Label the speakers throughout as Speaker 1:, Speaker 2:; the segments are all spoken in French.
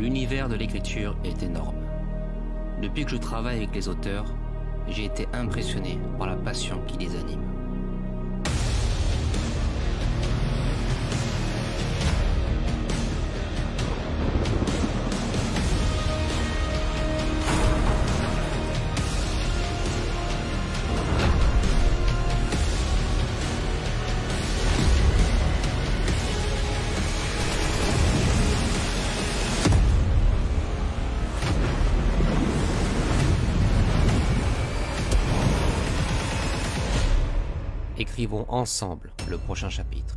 Speaker 1: L'univers de l'écriture est énorme. Depuis que je travaille avec les auteurs, j'ai été impressionné par la passion qui les anime. Écrivons ensemble le prochain chapitre.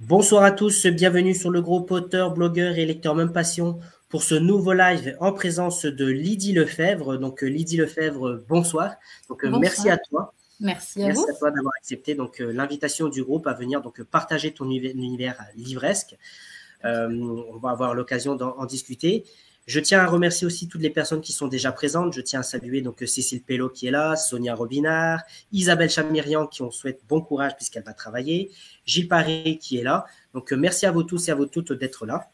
Speaker 2: Bonsoir à tous, bienvenue sur le groupe auteur, blogueur et lecteur Même Passion pour ce nouveau live en présence de Lydie Lefebvre. Donc Lydie Lefebvre, bonsoir. Donc
Speaker 3: Bonsoir.
Speaker 2: Merci à toi.
Speaker 3: Merci à vous.
Speaker 2: Merci à toi d'avoir accepté l'invitation du groupe à venir partager ton univers livresque. On va avoir l'occasion d'en discuter. Je tiens à remercier aussi toutes les personnes qui sont déjà présentes. Je tiens à saluer Cécile Pello qui est là, Sonia Robinard, Isabelle Chamirian qui on souhaite bon courage puisqu'elle va travailler, Gilles Paré qui est là. Donc merci à vous tous et à vous toutes d'être là.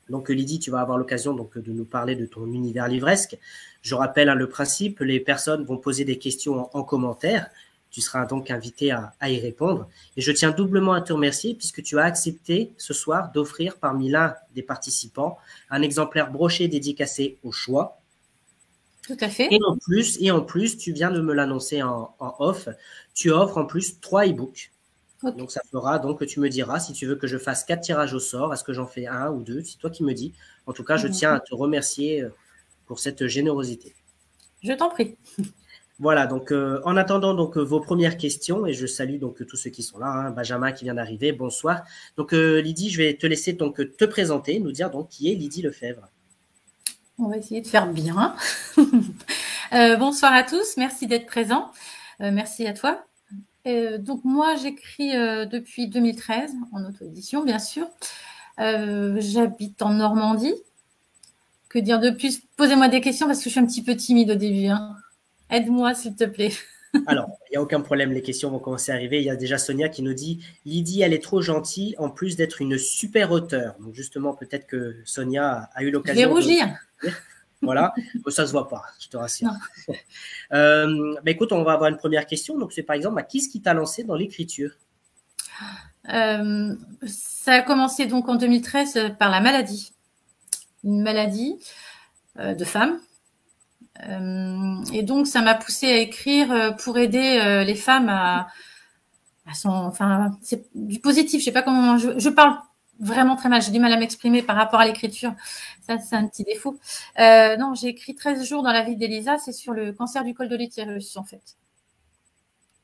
Speaker 2: Donc Lydie, tu vas avoir l'occasion de nous parler de ton univers livresque. Je rappelle le principe, les personnes vont poser des questions en commentaire. Tu seras donc invité à y répondre. Et je tiens doublement à te remercier puisque tu as accepté ce soir d'offrir parmi l'un des participants un exemplaire broché dédicacé au choix.
Speaker 3: Tout à fait.
Speaker 2: Et en plus, tu viens de me l'annoncer en off, tu offres en plus 3 e-books. Okay. Donc ça fera, tu me diras si tu veux que je fasse 4 tirages au sort, est-ce que j'en fais 1 ou 2, c'est toi qui me dis. En tout cas, je tiens à te remercier pour cette générosité.
Speaker 3: Je t'en prie.
Speaker 2: Voilà, en attendant vos premières questions, et je salue tous ceux qui sont là, Benjamin qui vient d'arriver, bonsoir. Lydie, je vais te laisser te présenter, nous dire qui est Lydie Lefebvre.
Speaker 3: On va essayer de faire bien. Bonsoir à tous, merci d'être présents. Merci à toi. Moi, j'écris depuis 2013, en auto-édition, bien sûr. J'habite en Normandie. Que dire de plus? Posez-moi des questions parce que je suis un petit peu timide au début. Aide-moi, s'il te plaît.
Speaker 2: Alors, il n'y a aucun problème, les questions vont commencer à arriver. Il y a déjà Sonia qui nous dit « Lydie, elle est trop gentille, en plus d'être une super auteure. » Donc justement, peut-être que Sonia a eu l'occasion…
Speaker 3: Je vais rougir.
Speaker 2: Voilà, ça ne se voit pas, je te rassure. Écoute, on va avoir une première question. Donc, c'est par exemple, qu'est-ce qui t'a lancé dans l'écriture?
Speaker 3: Ça a commencé donc en 2013 par la maladie. Une maladie de femme. Et donc, ça m'a poussée à écrire pour aider les femmes c'est du positif. Je sais pas comment je parle vraiment très mal. J'ai du mal à m'exprimer par rapport à l'écriture. Ça, c'est un petit défaut. Non, j'ai écrit 13 jours dans la vie d'Elisa. C'est sur le cancer du col de l'utérus, en fait.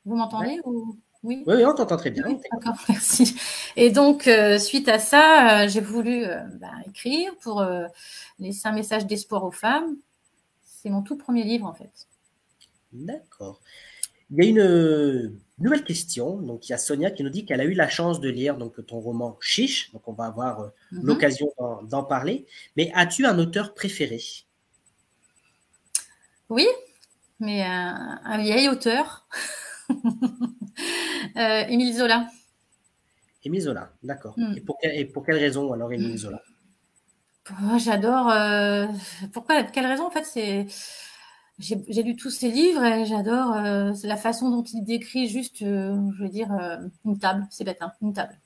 Speaker 3: Vous m'entendez ou... Oui,
Speaker 2: oui, on t'entend très bien.
Speaker 3: Oui, d'accord, merci. Et donc, suite à ça, j'ai voulu écrire pour laisser un message d'espoir aux femmes. C'est mon tout premier livre, en fait.
Speaker 2: D'accord. Il y a une nouvelle question. Donc, il y a Sonia qui nous dit qu'elle a eu la chance de lire donc, ton roman Chiche. Donc, on va avoir l'occasion d'en parler. Mais as-tu un auteur préféré?
Speaker 3: Oui, mais un vieil auteur. Émile Zola.
Speaker 2: Émile Zola, d'accord. Et pour quelle raison alors Émile Zola?
Speaker 3: J'adore. Pourquoi? Quelle raison? En fait, c'est... J'ai lu tous ses livres et j'adore la façon dont il décrit juste, je veux dire, une table. C'est bête, hein, une table.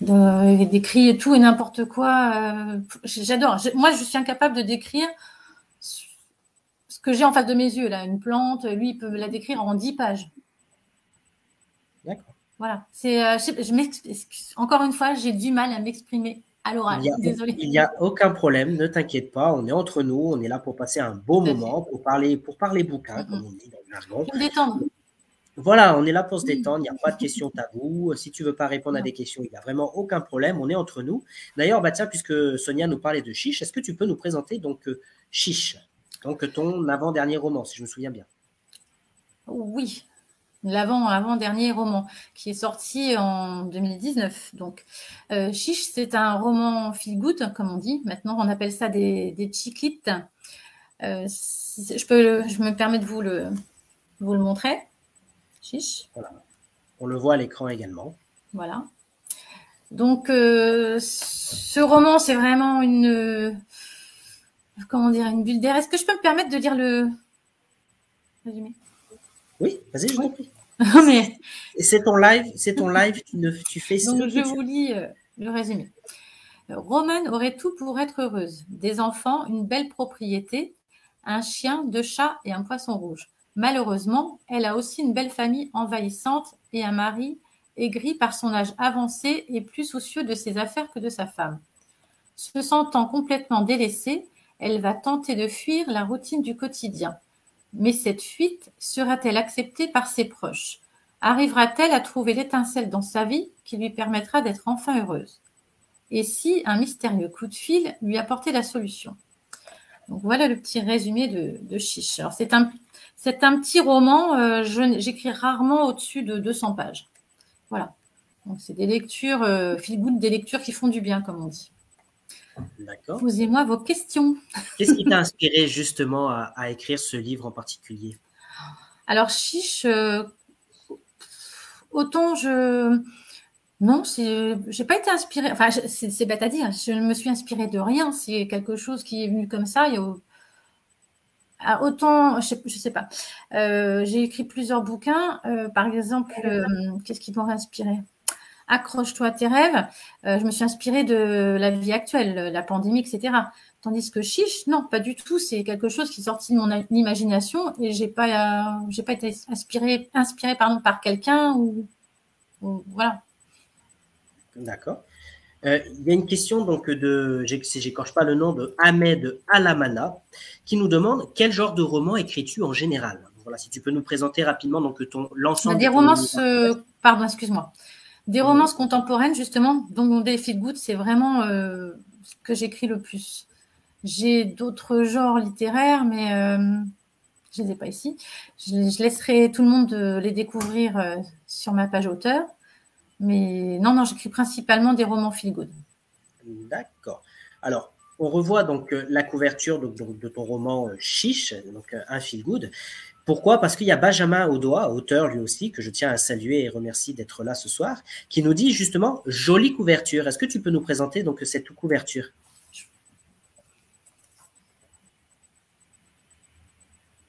Speaker 3: Il décrit tout et n'importe quoi. J'adore. Moi, je suis incapable de décrire ce que j'ai en face de mes yeux. Là, une plante, lui, il peut la décrire en 10 pages.
Speaker 2: D'accord.
Speaker 3: Voilà. Encore une fois, j'ai du mal à m'exprimer à l'oral. Désolée.
Speaker 2: Il n'y a aucun problème, ne t'inquiète pas, on est entre nous, on est là pour passer un beau moment, pour parler bouquin, comme on dit dans le jargon.
Speaker 3: Pour me détendre.
Speaker 2: Voilà, on est là pour se détendre, il n'y a pas de questions taboues. Si tu ne veux pas répondre à des questions, il n'y a vraiment aucun problème, on est entre nous. D'ailleurs, tiens, puisque Sonia nous parlait de Chiche, est-ce que tu peux nous présenter donc Chiche, donc ton avant-dernier roman, si je me souviens bien?
Speaker 3: Oui. L'avant-dernier roman qui est sorti en 2019. Donc, Chiche, c'est un roman feel good, comme on dit. Maintenant, on appelle ça des chicklites. Je me permets de vous le montrer. Chiche.
Speaker 2: Voilà. On le voit à l'écran également.
Speaker 3: Voilà. Donc, ce roman, c'est vraiment une bulle d'air. Est-ce que je peux me permettre de lire le résumé?
Speaker 2: Oui, vas-y, je t'en prie.
Speaker 3: Mais...
Speaker 2: C'est ton live, tu fais ça.
Speaker 3: Donc, je vous lis le résumé. Romane aurait tout pour être heureuse. Des enfants, une belle propriété, un chien, 2 chats et un poisson rouge. Malheureusement, elle a aussi une belle famille envahissante et un mari aigri par son âge avancé et plus soucieux de ses affaires que de sa femme. Se sentant complètement délaissée, elle va tenter de fuir la routine du quotidien. Mais cette fuite sera-t-elle acceptée par ses proches? Arrivera-t-elle à trouver l'étincelle dans sa vie qui lui permettra d'être enfin heureuse? Et si un mystérieux coup de fil lui apportait la solution? Donc voilà le petit résumé de Chiche. Alors c'est un petit roman, j'écris rarement au-dessus de 200 pages. Voilà. Donc c'est des lectures, feel good, des lectures qui font du bien, comme on dit.
Speaker 2: D'accord.
Speaker 3: Posez-moi vos questions.
Speaker 2: Qu'est-ce qui t'a inspiré justement à écrire ce livre en particulier?
Speaker 3: Alors, Chiche, autant non, j'ai pas été inspirée. Enfin, c'est bête à dire. Je ne me suis inspirée de rien. C'est quelque chose qui est venu comme ça. Autant, je sais pas. J'ai écrit plusieurs bouquins. Par exemple, qu'est-ce qui m'aurait inspiré? Accroche-toi à tes rêves. Je me suis inspirée de la vie actuelle, la pandémie, etc. Tandis que Chiche, non, pas du tout. C'est quelque chose qui est sorti de mon imagination et j'ai pas été inspirée par quelqu'un ou voilà.
Speaker 2: D'accord. Il y a une question donc si j'écorche pas le nom, de Ahmed Alamana qui nous demande quel genre de roman écris-tu en général? Voilà, si tu peux nous présenter rapidement donc l'ensemble.
Speaker 3: Des romances, pardon, excuse-moi. Des romances contemporaines, justement, dont des feel good, c'est vraiment ce que j'écris le plus. J'ai d'autres genres littéraires, mais je les ai pas ici. Je laisserai tout le monde les découvrir sur ma page auteur. Mais non, j'écris principalement des romans feel good.
Speaker 2: D'accord. Alors, on revoit donc la couverture de ton roman Chiche, donc un feel good. Pourquoi? Parce qu'il y a Benjamin Audois, auteur lui aussi, que je tiens à saluer et remercie d'être là ce soir, qui nous dit justement jolie couverture. Est-ce que tu peux nous présenter donc cette couverture?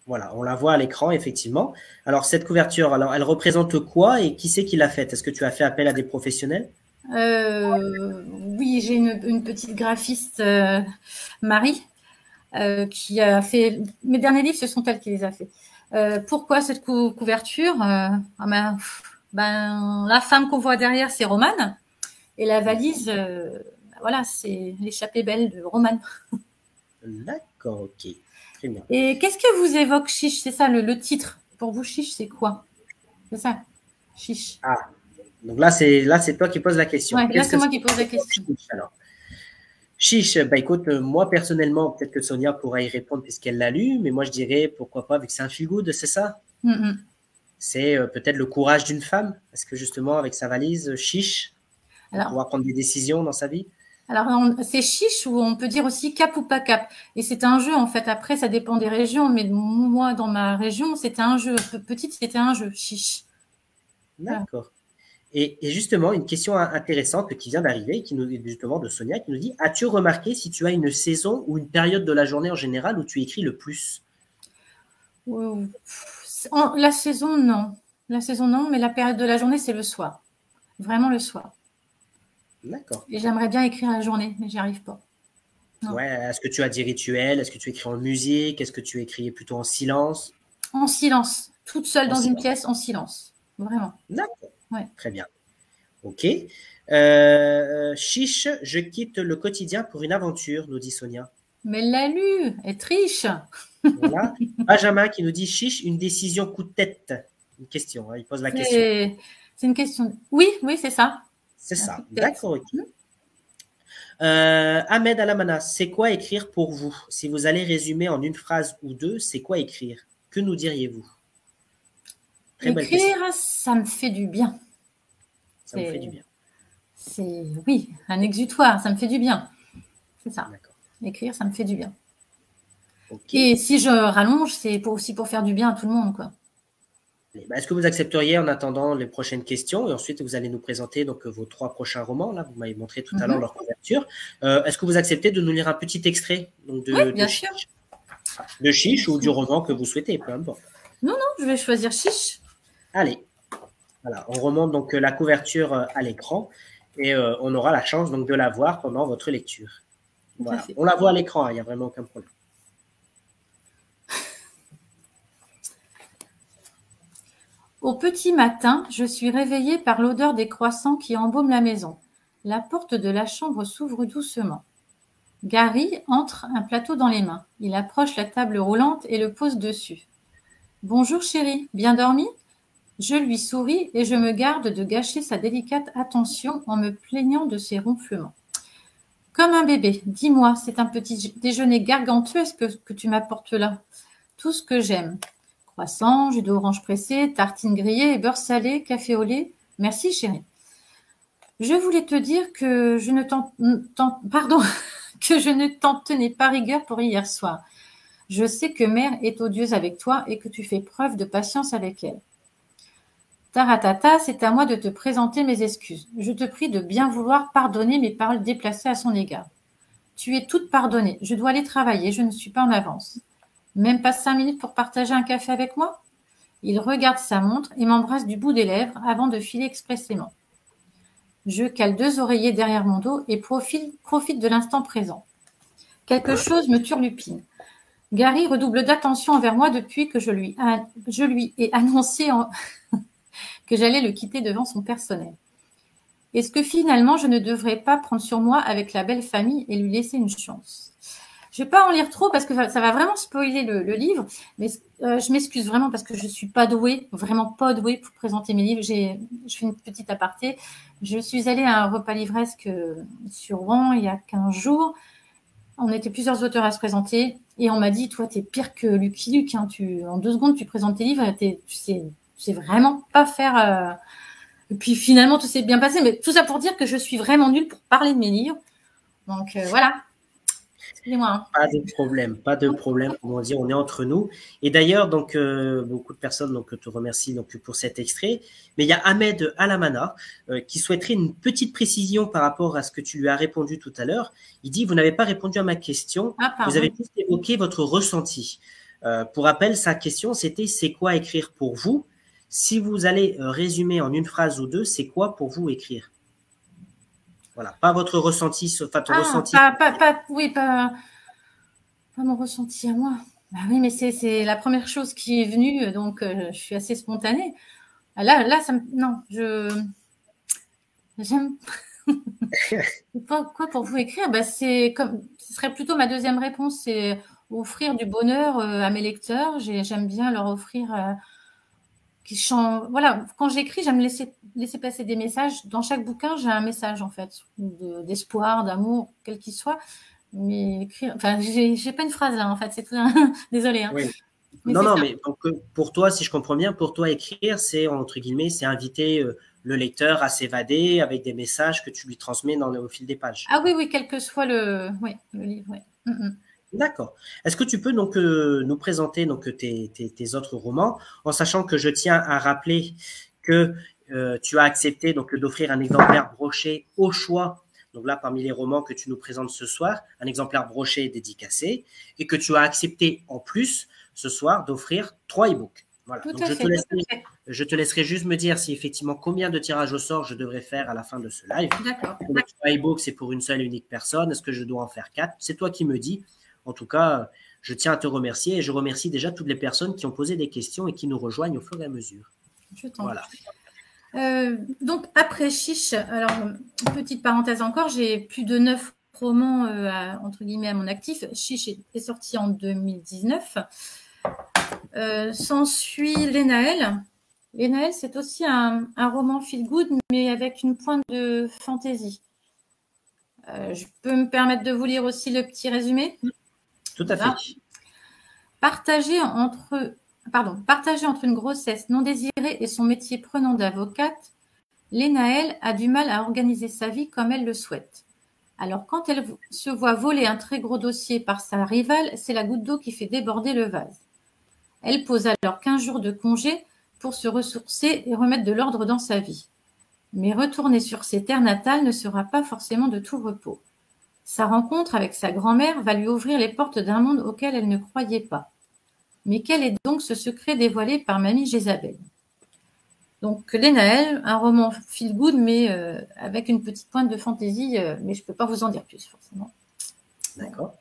Speaker 2: Voilà, on la voit à l'écran, effectivement. Alors, cette couverture, elle représente quoi et qui c'est qui l'a faite? Est-ce que tu as fait appel à des professionnels?
Speaker 3: Oui, j'ai une petite graphiste, Marie, qui a fait... Mes derniers livres, ce sont elles qui les a fait. Pourquoi cette couverture? La femme qu'on voit derrière, c'est Romane. Et la valise, voilà, c'est l'échappée belle de Romane.
Speaker 2: D'accord, ok. Très bien.
Speaker 3: Et qu'est-ce que vous évoque chiche? C'est ça le titre. Pour vous, chiche, c'est quoi? C'est ça, chiche.
Speaker 2: Ah, donc là, c'est toi qui poses la question.
Speaker 3: Ouais, là, c'est moi qui pose la question.
Speaker 2: Chiche, alors. Chiche, bah écoute, moi personnellement, peut-être que Sonia pourra y répondre puisqu'elle l'a lu, mais moi je dirais pourquoi pas, vu que c'est un feel good, c'est ça? C'est peut-être le courage d'une femme, parce que justement, avec sa valise, chiche, on pourra prendre des décisions dans sa vie.
Speaker 3: Alors, c'est chiche ou on peut dire aussi cap ou pas cap. Et c'est un jeu, en fait. Après, ça dépend des régions, mais moi, dans ma région, c'était un jeu. Petite, c'était un jeu, chiche.
Speaker 2: D'accord. Voilà. Et justement, une question intéressante qui vient d'arriver, justement de Sonia, qui nous dit: as-tu remarqué si tu as une saison ou une période de la journée en général où tu écris le plus?
Speaker 3: La saison, non. La saison, non, mais la période de la journée, c'est le soir. Vraiment le soir.
Speaker 2: D'accord.
Speaker 3: Et j'aimerais bien écrire la journée, mais j'y arrive pas.
Speaker 2: Non. Ouais, est-ce que tu as des rituels? Est-ce que tu écris en musique? Est-ce que tu écris plutôt en silence?
Speaker 3: En silence. Toute seule dans une pièce, en silence. Vraiment.
Speaker 2: D'accord.
Speaker 3: Ouais.
Speaker 2: Très bien. Ok. Chiche, je quitte le quotidien pour une aventure, nous dit Sonia.
Speaker 3: Mais elle l'a lu, elle triche.
Speaker 2: Voilà. Benjamin qui nous dit: chiche, une décision coup de tête. Une question, hein, il pose la question.
Speaker 3: C'est une question. Oui, c'est ça.
Speaker 2: C'est ça. D'accord. Okay. Ahmed Alamana, c'est quoi écrire pour vous? Si vous allez résumer en une phrase ou deux, c'est quoi écrire? Que nous diriez-vous?
Speaker 3: Très belle question. Écrire, ça me fait du bien.
Speaker 2: Ça me fait du bien.
Speaker 3: C'est, oui, un exutoire, ça me fait du bien. C'est ça. Écrire, ça me fait du bien. Okay. Et si je rallonge, c'est aussi pour faire du bien à tout le monde, quoi.
Speaker 2: Est-ce que vous accepteriez en attendant les prochaines questions et ensuite vous allez nous présenter donc vos 3 prochains romans, là vous m'avez montré tout à l'heure leur couverture. Est-ce que vous acceptez de nous lire un petit extrait donc
Speaker 3: bien sûr.
Speaker 2: De Chiche ou du roman que vous souhaitez, peu importe.
Speaker 3: Non, je vais choisir Chiche.
Speaker 2: Allez, voilà, on remonte donc la couverture à l'écran et on aura la chance donc de la voir pendant votre lecture. Voilà. On la voit à l'écran, il n'y a vraiment aucun problème.
Speaker 3: Au petit matin, je suis réveillée par l'odeur des croissants qui embaument la maison. La porte de la chambre s'ouvre doucement. Gary entre, un plateau dans les mains. Il approche la table roulante et le pose dessus. « Bonjour chérie, bien dormi ?» Je lui souris et je me garde de gâcher sa délicate attention en me plaignant de ses ronflements. « Comme un bébé, dis-moi, c'est un petit déjeuner gargantuesque que tu m'apportes là. Tout ce que j'aime. Croissant, jus d'orange pressé, tartines grillées et beurre salé, café au lait. Merci chérie. Je voulais te dire que je ne t'en tenais pas rigueur pour hier soir. Je sais que mère est odieuse avec toi et que tu fais preuve de patience avec elle. Taratata, c'est à moi de te présenter mes excuses. Je te prie de bien vouloir pardonner mes paroles déplacées à son égard. Tu es toute pardonnée. Je dois aller travailler, je ne suis pas en avance. Même pas 5 minutes pour partager un café avec moi? Il regarde sa montre et m'embrasse du bout des lèvres avant de filer expressément. Je cale 2 oreillers derrière mon dos et profite de l'instant présent. Quelque chose me turlupine. Gary redouble d'attention envers moi depuis que je lui ai annoncé que j'allais le quitter devant son personnel. Est-ce que finalement je ne devrais pas prendre sur moi avec la belle famille et lui laisser une chance? Je ne vais pas en lire trop parce que ça va vraiment spoiler le livre, mais je m'excuse vraiment parce que je ne suis pas douée, vraiment pas douée pour présenter mes livres. Je fais une petite aparté. Je suis allée à un repas livresque sur Rouen il y a 15 jours. On était plusieurs auteurs à se présenter et on m'a dit, toi, tu es pire que Lucky Luke. Hein, en 2 secondes, tu présentes tes livres et tu sais vraiment pas faire... Et puis finalement, tout s'est bien passé. Mais tout ça pour dire que je suis vraiment nulle pour parler de mes livres. Donc voilà. Excusez-moi. Hein.
Speaker 2: Pas de problème. Comme on dit, on est entre nous. Et d'ailleurs, donc beaucoup de personnes donc te remercient donc pour cet extrait. Mais il y a Ahmed Alamana qui souhaiterait une petite précision par rapport à ce que tu lui as répondu tout à l'heure. Il dit: vous n'avez pas répondu à ma question. Vous avez juste évoqué votre ressenti. Pour rappel, sa question c'était: c'est quoi écrire pour vous? Si vous allez résumer en une phrase ou deux, c'est quoi pour vous écrire? Voilà, pas votre ressenti, enfin ton ressenti.
Speaker 3: Pas mon ressenti à moi. Bah oui, mais c'est la première chose qui est venue, donc je suis assez spontanée. Là, ça me... Non, j'aime... Quoi pour vous écrire? Ce serait plutôt ma deuxième réponse, c'est offrir du bonheur à mes lecteurs. J'aime bien leur offrir voilà, quand j'écris, j'aime laisser passer des messages. Dans chaque bouquin, j'ai un message en fait, d'espoir, d'amour, quel qu'il soit. Mais écrire, enfin, j'ai pas une phrase là en fait, c'est tout. Désolée. Hein.
Speaker 2: Oui.
Speaker 3: Mais
Speaker 2: Non,
Speaker 3: c'est
Speaker 2: non,
Speaker 3: ça.
Speaker 2: mais donc, pour toi, si je comprends bien, pour toi, écrire, c'est, entre guillemets, c'est inviter le lecteur à s'évader avec des messages que tu lui transmets au fil des pages.
Speaker 3: Ah oui, oui, quel que soit le livre. Ouais.
Speaker 2: D'accord. Est-ce que tu peux donc nous présenter donc tes autres romans, en sachant que je tiens à rappeler que tu as accepté donc d'offrir un exemplaire broché au choix. Donc là, parmi les romans que tu nous présentes ce soir, un exemplaire broché dédicacé, et que tu as accepté en plus ce soir d'offrir 3 e-books. Voilà.
Speaker 3: Tout
Speaker 2: Donc
Speaker 3: à fait.
Speaker 2: je te laisserai juste me dire si effectivement combien de tirages au sort je devrais faire à la fin de ce live.
Speaker 3: D'accord.
Speaker 2: Le 3 e-books, c'est pour une seule et unique personne. Est-ce que je dois en faire 4? C'est toi qui me dis. En tout cas, je tiens à te remercier et je remercie déjà toutes les personnes qui ont posé des questions et qui nous rejoignent au fur et à mesure.
Speaker 3: Je t'en
Speaker 2: Voilà.
Speaker 3: Donc, après Chiche, alors, petite parenthèse encore, j'ai plus de 9 romans, entre guillemets, à mon actif. Chiche est sorti en 2019. S'ensuit Lénaël. Lénaël, c'est aussi un roman feel good, mais avec une pointe de fantaisie. Je peux me permettre de vous lire aussi le petit résumé?
Speaker 2: Tout à fait.
Speaker 3: Partagé entre une grossesse non désirée et son métier prenant d'avocate, Lénaël a du mal à organiser sa vie comme elle le souhaite. Alors quand elle se voit voler un très gros dossier par sa rivale, c'est la goutte d'eau qui fait déborder le vase. Elle pose alors 15 jours de congé pour se ressourcer et remettre de l'ordre dans sa vie. Mais retourner sur ses terres natales ne sera pas forcément de tout repos. Sa rencontre avec sa grand-mère va lui ouvrir les portes d'un monde auquel elle ne croyait pas. Mais quel est donc ce secret dévoilé par Mamie Jézabel? Donc, Lénaël, un roman feel good, mais avec une petite pointe de fantaisie, mais je ne peux pas vous en dire plus, forcément.
Speaker 2: D'accord.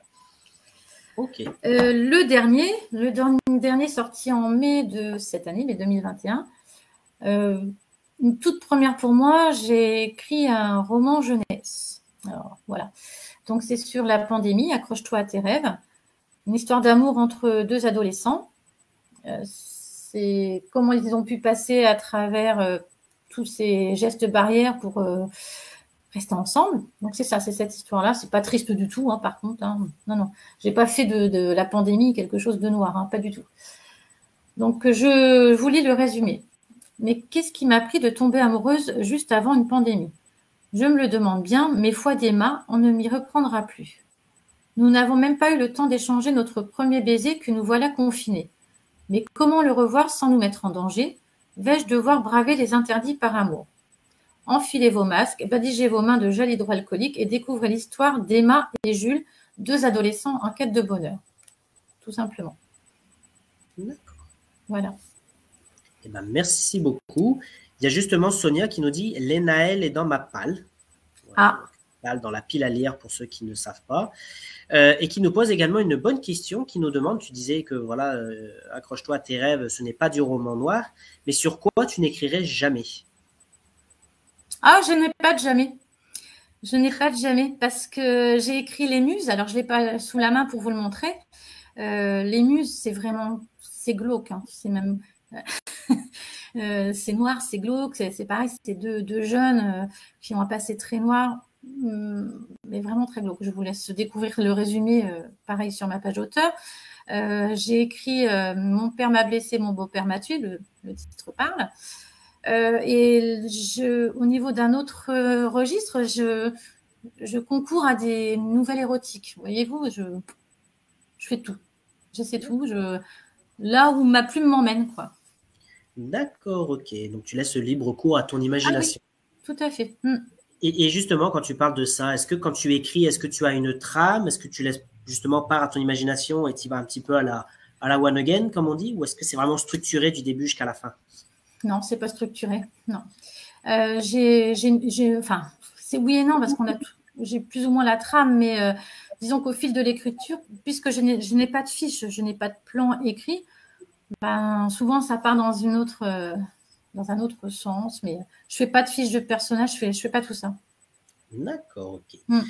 Speaker 2: Ok.
Speaker 3: Le dernier sorti en mai de cette année, mai 2021. Une toute première pour moi, j'ai écrit un roman jeunesse. Alors, voilà. Donc, c'est sur la pandémie, Accroche-toi à tes rêves. Une histoire d'amour entre deux adolescents. C'est comment ils ont pu passer à travers tous ces gestes barrières pour rester ensemble. Donc c'est ça, c'est cette histoire-là. C'est pas triste du tout, hein, par contre. Hein. Non, j'ai pas fait de la pandémie quelque chose de noir, hein, pas du tout. Donc je vous lis le résumé. Mais qu'est-ce qui m'a pris de tomber amoureuse juste avant une pandémie? Je me le demande bien, mais foi d'Emma, on ne m'y reprendra plus. Nous n'avons même pas eu le temps d'échanger notre premier baiser que nous voilà confinés. Mais comment le revoir sans nous mettre en danger? Vais-je devoir braver les interdits par amour? Enfilez vos masques, badigez vos mains de gel hydroalcoolique et découvrez l'histoire d'Emma et Jules, deux adolescents en quête de bonheur. Tout simplement.
Speaker 2: D'accord.
Speaker 3: Voilà.
Speaker 2: Eh ben, merci beaucoup. Il y a justement Sonia qui nous dit « Lénaël est dans ma palle ». Voilà, dans la pile à lire pour ceux qui ne savent pas. Et qui nous pose également une bonne question, qui nous demande, tu disais que voilà, accroche-toi à tes rêves, ce n'est pas du roman noir, mais sur quoi tu n'écrirais jamais?
Speaker 3: Ah, je n'ai pas de jamais. Je n'ai pas de jamais parce que j'ai écrit Les Muses, alors je ne l'ai pas sous la main pour vous le montrer. Les Muses, c'est vraiment, c'est glauque, hein. C'est même... c'est noir, c'est glauque, c'est pareil, c'est deux jeunes qui ont un passé très noir, mais vraiment très glauque. Je vous laisse découvrir le résumé, pareil, sur ma page auteur. J'ai écrit Mon père m'a blessé, mon beau-père m'a tué, le titre parle. Et au niveau d'un autre registre, je concours à des nouvelles érotiques. Voyez-vous, je fais tout. J'essaie tout. Là où ma plume m'emmène, quoi.
Speaker 2: D'accord, ok. Donc tu laisses libre cours à ton imagination.
Speaker 3: Ah oui, tout à fait.
Speaker 2: Et justement, quand tu parles de ça, est-ce que quand tu écris, est-ce que tu as une trame? Est-ce que tu laisses justement part à ton imagination et tu vas un petit peu à la one again, comme on dit? Ou est-ce que c'est vraiment structuré du début jusqu'à la fin?
Speaker 3: Non, c'est pas structuré. Non. Enfin, c'est oui et non parce j'ai plus ou moins la trame, mais disons qu'au fil de l'écriture, puisque je n'ai pas de fiche, je n'ai pas de plan écrit, ben souvent ça part dans un autre sens. Mais je fais pas de fiche de personnage, je fais pas tout ça.
Speaker 2: D'accord, ok.
Speaker 3: Mm.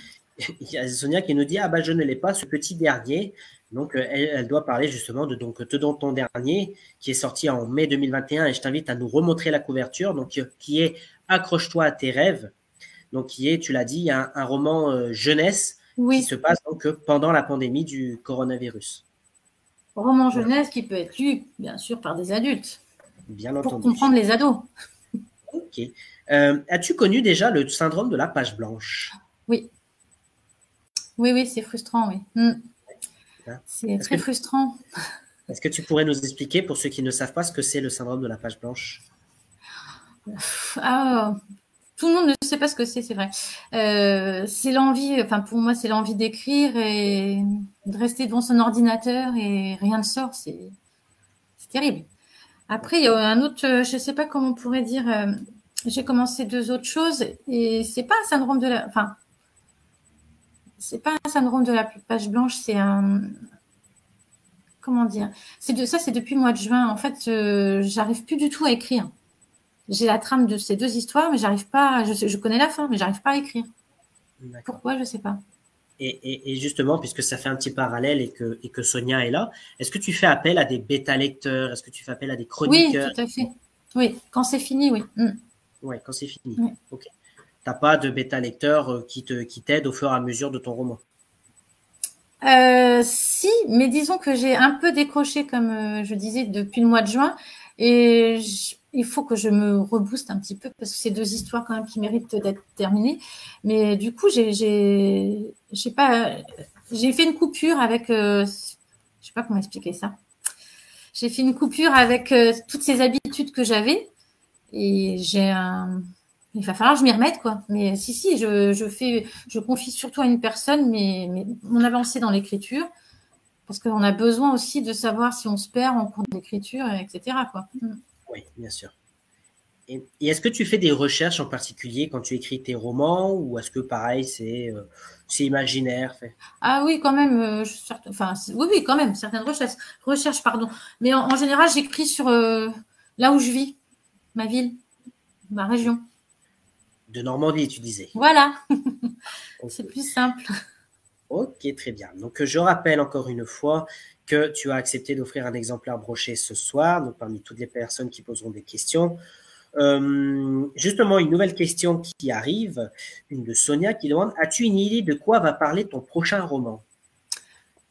Speaker 2: Il y a Sonia qui nous dit, ah bah je ne l'ai pas, ce petit dernier. Donc elle doit parler justement de donc, ton dernier qui est sorti en mai 2021 et je t'invite à nous remontrer la couverture, donc qui est Accroche-toi à tes rêves, donc qui est, tu l'as dit, un roman jeunesse qui
Speaker 3: Oui,
Speaker 2: se passe donc pendant la pandémie du coronavirus.
Speaker 3: roman
Speaker 2: Voilà,
Speaker 3: jeunesse qui peut être lu, bien sûr, par des adultes,
Speaker 2: bien
Speaker 3: pour
Speaker 2: entendu.
Speaker 3: comprendre les ados.
Speaker 2: Ok. As-tu connu déjà le syndrome de la page blanche?
Speaker 3: Oui, oui, oui, c'est frustrant, oui. Mm.
Speaker 2: Hein.
Speaker 3: C'est
Speaker 2: Est-ce que,
Speaker 3: très frustrant.
Speaker 2: est-ce que tu pourrais nous expliquer, pour ceux qui ne savent pas, ce que c'est le syndrome de la page blanche?
Speaker 3: Ah, tout le monde ne sait pas ce que c'est vrai. C'est l'envie, enfin pour moi, c'est l'envie d'écrire et de rester devant son ordinateur et rien ne sort. C'est terrible. Après, il y a un autre, je sais pas comment on pourrait dire. J'ai commencé deux autres choses et c'est pas un syndrome de la, enfin, c'est pas un syndrome de la page blanche, c'est un, comment dire, c'est depuis le mois de juin. En fait, j'arrive plus du tout à écrire. J'ai la trame de ces deux histoires, mais j'arrive pas. Je connais la fin, mais j'arrive pas à écrire.
Speaker 2: D'accord.
Speaker 3: Pourquoi, je sais pas.
Speaker 2: Et justement, puisque ça fait un petit parallèle et que Sonia est là, est-ce que tu fais appel à des bêta-lecteurs? Est-ce que tu fais appel à des
Speaker 3: Oui,
Speaker 2: chroniqueurs?
Speaker 3: tout à fait. Oui, quand c'est fini, oui. Mm.
Speaker 2: Ouais, quand c'est fini.
Speaker 3: Oui.
Speaker 2: Ok. T'as pas de bêta-lecteur qui t'aide au fur et à mesure de ton roman?
Speaker 3: Si, mais disons que j'ai un peu décroché, comme je disais, depuis le mois de juin, et il faut que je me rebooste un petit peu parce que c'est deux histoires quand même qui méritent d'être terminées. Mais du coup, j'ai pas, j'ai fait une coupure avec, je sais pas comment expliquer ça. J'ai fait une coupure avec toutes ces habitudes que j'avais et il va falloir que je m'y remette, quoi. Mais si, je confie surtout à une personne, mais mon avancée dans l'écriture, parce qu'on a besoin aussi de savoir si on se perd en cours d'écriture, etc., quoi.
Speaker 2: Oui, bien sûr. Et est-ce que tu fais des recherches en particulier quand tu écris tes romans ou est-ce que pareil, c'est imaginaire fait?
Speaker 3: Ah oui, quand même, oui, quand même, certaines recherches, pardon. Mais en général, j'écris sur là où je vis, ma ville, ma région.
Speaker 2: De Normandie, tu disais.
Speaker 3: Voilà,
Speaker 2: Ok.
Speaker 3: c'est plus simple.
Speaker 2: Ok, très bien. Donc, je rappelle encore une fois que tu as accepté d'offrir un exemplaire broché ce soir, donc parmi toutes les personnes qui poseront des questions. Justement, une nouvelle question qui arrive, une de Sonia qui demande, as-tu une idée de quoi va parler ton prochain roman?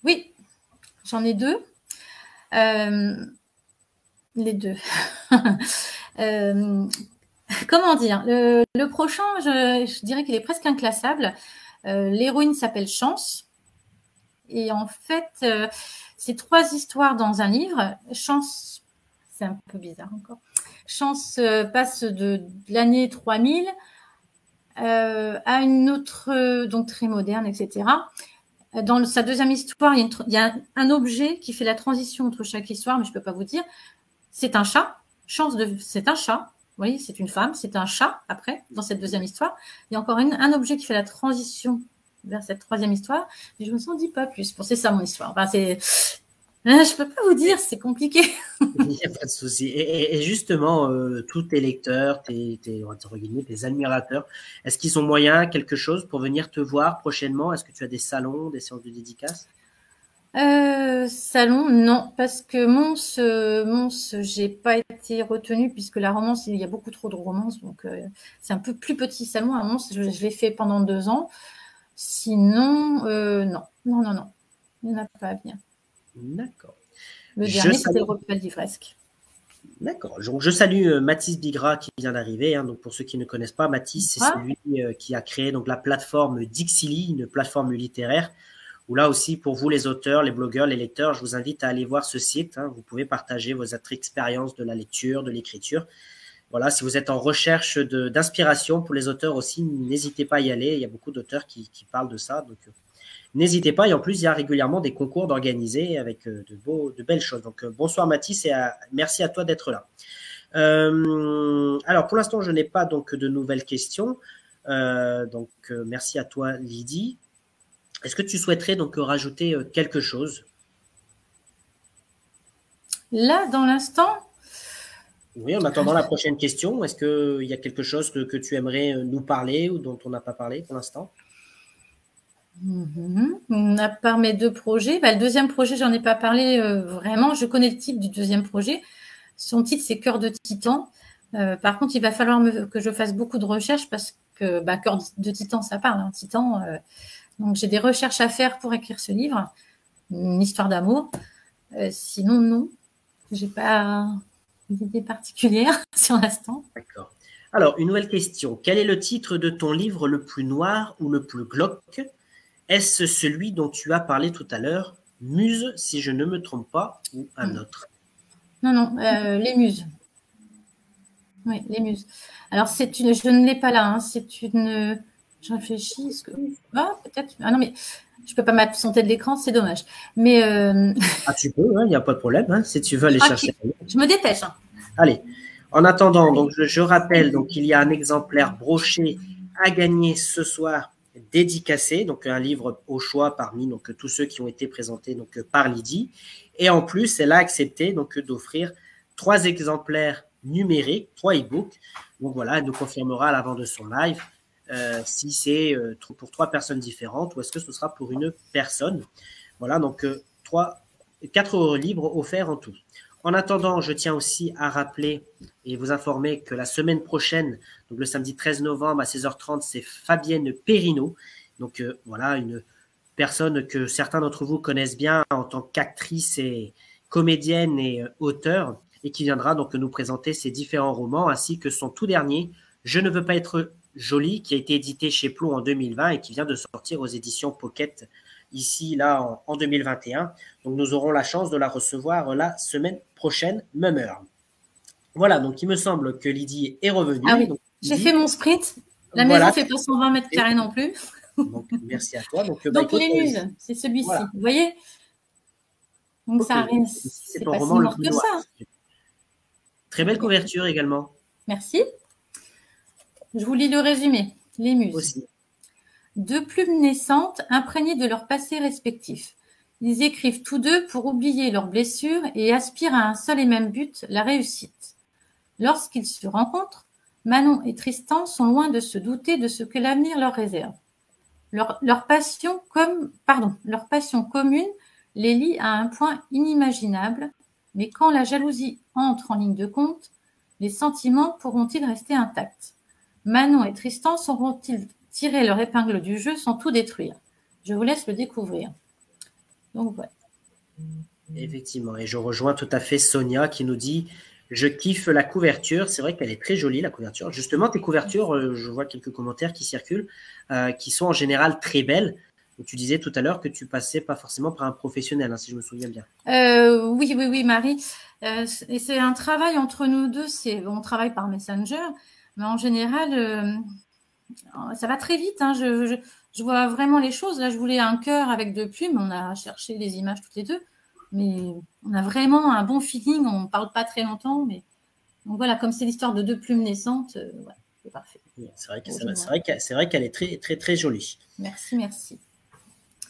Speaker 3: Oui, j'en ai deux. Les deux. Comment dire, le prochain, je dirais qu'il est presque inclassable. L'héroïne s'appelle Chance. Et en fait, c'est trois histoires dans un livre. Chance, c'est un peu bizarre encore. Chance passe de l'année 3000 à une autre, donc très moderne, etc. Dans sa deuxième histoire, il y a un objet qui fait la transition entre chaque histoire, mais je ne peux pas vous dire. C'est un chat. C'est un chat. Vous voyez, c'est une femme, c'est un chat, après, dans cette deuxième histoire. Il y a encore un objet qui fait la transition vers cette troisième histoire, mais je ne vous en dis pas plus. Bon, c'est ça mon histoire. Enfin, je ne peux pas vous dire, c'est compliqué.
Speaker 2: Il n'y a pas de souci. Et justement, tous tes lecteurs, entre guillemets, tes admirateurs, est-ce qu'ils ont moyen, quelque chose pour venir te voir prochainement? Est-ce que tu as des salons, des séances de dédicaces?
Speaker 3: Salon, non, parce que Mons, j'ai pas été retenue puisque la romance, il y a beaucoup trop de romances, donc c'est un peu plus petit salon à Mons. Je l'ai fait pendant 2 ans. Sinon, non, il n'y en a pas à venir.
Speaker 2: D'accord.
Speaker 3: Le dernier, c'était le repas livresque.
Speaker 2: D'accord. Donc, je salue Mathis Bigra qui vient d'arriver. Hein. Donc, pour ceux qui ne connaissent pas, Mathis, c'est celui qui a créé donc, la plateforme Dixili, une plateforme littéraire, où là aussi, pour vous, les auteurs, les blogueurs, les lecteurs, je vous invite à aller voir ce site. Hein. Vous pouvez partager vos expériences de la lecture, de l'écriture. Voilà, si vous êtes en recherche d'inspiration pour les auteurs aussi, n'hésitez pas à y aller. Il y a beaucoup d'auteurs qui parlent de ça. Donc, n'hésitez pas. Et en plus, il y a régulièrement des concours d'organiser avec de belles choses. Donc, bonsoir Mathis et merci à toi d'être là. Alors, pour l'instant, je n'ai pas donc de nouvelles questions. Merci à toi, Lydie. Est-ce que tu souhaiterais donc rajouter quelque chose?
Speaker 3: Là, dans l'instant,
Speaker 2: Oui, en attendant la prochaine question, est-ce qu'il y a quelque chose que tu aimerais nous parler ou dont on n'a pas parlé pour l'instant?
Speaker 3: À part mes 2 projets, le deuxième projet, j'en ai pas parlé vraiment. Je connais le titre du deuxième projet. Son titre, c'est Cœur de Titan. Par contre, il va falloir que je fasse beaucoup de recherches parce que Cœur de Titan, ça parle, hein, Titan. Donc, j'ai des recherches à faire pour écrire ce livre, une histoire d'amour. Sinon, non, j'ai pas d'idée particulière sur l'instant.
Speaker 2: D'accord. Alors, une nouvelle question. Quel est le titre de ton livre le plus noir ou le plus glauque? Est-ce celui dont tu as parlé tout à l'heure, Muse, si je ne me trompe pas, ou un autre?
Speaker 3: Non, Les Muses. Oui, Les Muses. Alors, je ne l'ai pas là, hein, c'est une... Je réfléchis, est-ce que... peut-être... Ah non, mais je ne peux pas m'absenter de l'écran, c'est dommage. Mais...
Speaker 2: tu peux, il n'y a pas de problème, hein, si tu veux aller chercher.
Speaker 3: Je me dépêche. Hein.
Speaker 2: Allez, en attendant, donc, je rappelle, donc, il y a un exemplaire broché à gagner ce soir, dédicacé, donc un livre au choix parmi donc, tous ceux qui ont été présentés donc, par Lydie. Et en plus, elle a accepté donc, d'offrir 3 exemplaires numériques, 3 e-books. Donc voilà, elle nous confirmera à l'avant de son live si c'est pour 3 personnes différentes ou est-ce que ce sera pour une personne. Voilà, donc 4 livres offerts en tout. En attendant, je tiens aussi à rappeler et vous informer que la semaine prochaine, donc le samedi 13 novembre à 16h30, c'est Fabienne Perrineau. Donc voilà, une personne que certains d'entre vous connaissent bien en tant qu'actrice et comédienne et auteure et qui viendra donc nous présenter ses différents romans ainsi que son tout dernier, Je ne veux pas être jolie, qui a été édité chez Plon en 2020 et qui vient de sortir aux éditions Pocket ici, là, en 2021. Donc, nous aurons la chance de la recevoir la semaine prochaine, même heure. Voilà, donc il me semble que Lydie est revenue.
Speaker 3: Ah oui, j'ai fait mon sprint. La maison ne fait pas 120 mètres carrés non plus.
Speaker 2: Donc, merci à toi. Donc,
Speaker 3: Les Muses, c'est celui-ci. Voilà. Vous voyez? Donc, ça arrive. C'est
Speaker 2: ton
Speaker 3: pas
Speaker 2: roman
Speaker 3: si
Speaker 2: le
Speaker 3: noir
Speaker 2: plus
Speaker 3: que
Speaker 2: noir.
Speaker 3: ça.
Speaker 2: Très belle couverture également.
Speaker 3: Merci. Je vous lis le résumé. Les Muses.
Speaker 2: Aussi.
Speaker 3: 2 plumes naissantes imprégnées de leur passé respectif. Ils écrivent tous 2 pour oublier leurs blessures et aspirent à un seul et même but, la réussite. Lorsqu'ils se rencontrent, Manon et Tristan sont loin de se douter de ce que l'avenir leur réserve. Leur passion commune les lie à un point inimaginable, mais quand la jalousie entre en ligne de compte, les sentiments pourront-ils rester intacts? Manon et Tristan sauront-ils tirer leur épingle du jeu sans tout détruire? Je vous laisse le découvrir. Donc voilà.
Speaker 2: Effectivement, et je rejoins tout à fait Sonia qui nous dit « Je kiffe la couverture ». C'est vrai qu'elle est très jolie, la couverture. Justement, tes couvertures, je vois quelques commentaires qui circulent, qui sont en général très belles. Tu disais tout à l'heure que tu passais pas forcément par un professionnel, hein, si je me souviens bien.
Speaker 3: Oui, Marie. Et c'est un travail entre nous deux. On travaille par Messenger, mais en général, ça va très vite. Hein. Je vois vraiment les choses. Là, je voulais un cœur avec 2 plumes. On a cherché les images toutes les 2. Mais on a vraiment un bon feeling. On ne parle pas très longtemps. Mais... Donc voilà, comme c'est l'histoire de 2 plumes naissantes, ouais, c'est parfait.
Speaker 2: C'est vrai qu'elle est très, très, très jolie.
Speaker 3: Merci.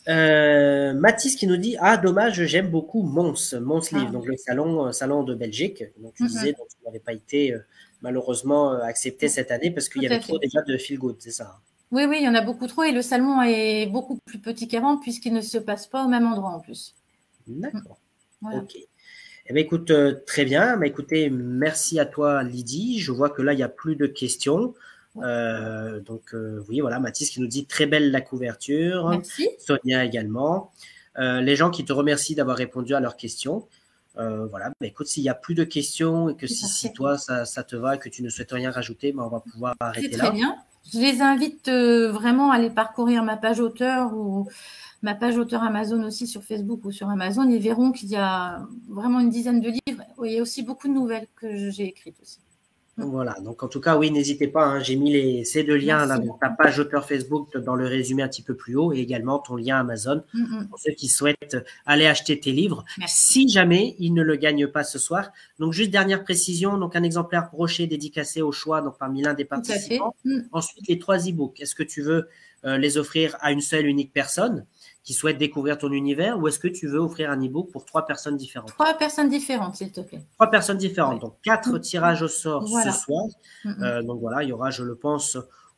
Speaker 2: Mathis qui nous dit « Ah, dommage, j'aime beaucoup Mons Livre, donc le salon de Belgique. » Donc tu disais, donc, tu n'avais pas été malheureusement accepté cette année parce qu'il y avait trop déjà de feel good, c'est ça?
Speaker 3: Oui, il y en a beaucoup trop et le salon est beaucoup plus petit qu'avant puisqu'il ne se passe pas au même endroit en plus.
Speaker 2: D'accord.
Speaker 3: Voilà.
Speaker 2: Ok. Eh bien, écoute, très bien. Bah, écoutez, merci à toi, Lydie. Je vois que là, il n'y a plus de questions. Oui, voilà, Mathis qui nous dit très belle la couverture.
Speaker 3: Merci.
Speaker 2: Sonia également. Les gens qui te remercient d'avoir répondu à leurs questions. Voilà, bah, écoute, s'il n'y a plus de questions et que si toi ça te va et que tu ne souhaites rien rajouter, bah, on va pouvoir arrêter là.
Speaker 3: Très bien. Je les invite vraiment à aller parcourir ma page auteur ou ma page auteur Amazon aussi sur Facebook ou sur Amazon. Ils verront qu'il y a vraiment une dizaine de livres. Il y a aussi beaucoup de nouvelles que j'ai écrites aussi.
Speaker 2: Voilà, donc en tout cas, oui, n'hésitez pas, hein, j'ai mis ces 2 liens là, dans ta page auteur Facebook dans le résumé un petit peu plus haut et également ton lien Amazon pour ceux qui souhaitent aller acheter tes livres. Si jamais ils ne le gagnent pas ce soir. Donc, juste dernière précision, donc un exemplaire broché dédicacé au choix donc parmi l'un des participants. Ensuite, les 3 e-books. Est-ce que tu veux les offrir à une seule unique personne qui souhaitent découvrir ton univers ou est-ce que tu veux offrir un e-book pour 3 personnes différentes?
Speaker 3: 3 personnes différentes, s'il te plaît.
Speaker 2: 3 personnes différentes.
Speaker 3: Ouais.
Speaker 2: Donc, 4 tirages au sort
Speaker 3: Voilà.
Speaker 2: ce soir. Donc, voilà, il y aura, je le pense,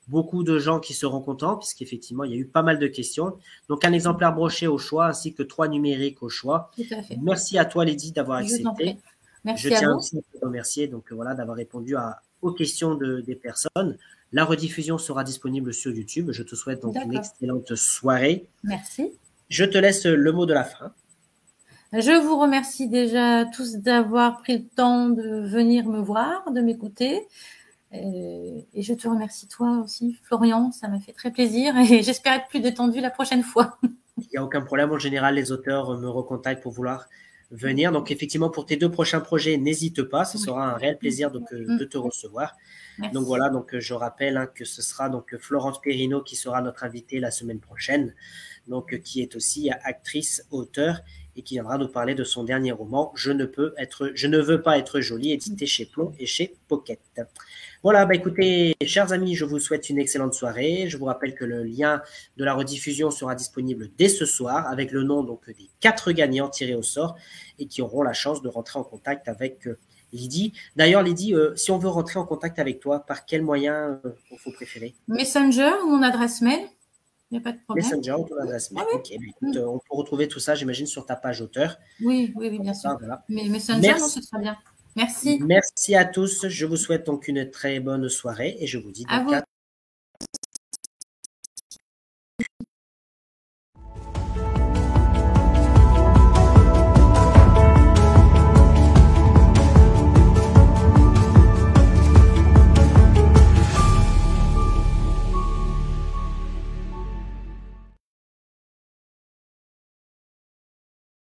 Speaker 2: beaucoup de gens qui seront contents puisqu'effectivement, il y a eu pas mal de questions. Donc, un exemplaire broché au choix ainsi que 3 numériques au choix.
Speaker 3: Tout à fait.
Speaker 2: Merci à toi, Lydie, d'avoir accepté.
Speaker 3: Merci
Speaker 2: je
Speaker 3: à
Speaker 2: tiens
Speaker 3: vous.
Speaker 2: aussi à te remercier voilà, d'avoir répondu aux questions des personnes. La rediffusion sera disponible sur YouTube. Je te souhaite donc une excellente soirée.
Speaker 3: Merci.
Speaker 2: Je te laisse le mot de la fin.
Speaker 3: Je vous remercie déjà tous d'avoir pris le temps de venir me voir, de m'écouter. Et je te remercie toi aussi, Florian. Ça m'a fait très plaisir et j'espère être plus détendue la prochaine fois.
Speaker 2: Il n'y a aucun problème. En général, les auteurs me recontactent pour vouloir venir. Donc, effectivement, pour tes 2 prochains projets, n'hésite pas. Ce sera un réel plaisir de te recevoir.
Speaker 3: Merci.
Speaker 2: Donc, voilà. Donc, je rappelle que ce sera donc Florence Perrineau qui sera notre invitée la semaine prochaine. Donc, qui est aussi actrice, auteure et qui viendra nous parler de son dernier roman, Je ne veux pas être jolie, édité chez Plomb et chez Pocket. Voilà, écoutez, chers amis, je vous souhaite une excellente soirée. Je vous rappelle que le lien de la rediffusion sera disponible dès ce soir avec le nom donc des 4 gagnants tirés au sort et qui auront la chance de rentrer en contact avec Lydie. D'ailleurs, Lydie, si on veut rentrer en contact avec toi, par quel moyen faut préférer?
Speaker 3: Messenger ou mon adresse mail? Il n'y a pas de problème.
Speaker 2: Messenger ou ton adresse mail.
Speaker 3: Oui.
Speaker 2: Ok, écoute, on peut retrouver tout ça, j'imagine, sur ta page auteur.
Speaker 3: Oui, bien sûr.
Speaker 2: Voilà.
Speaker 3: Mais Messenger, non, ce sera bien. Merci.
Speaker 2: Merci à tous. Je vous souhaite donc une très bonne soirée et je vous dis donc à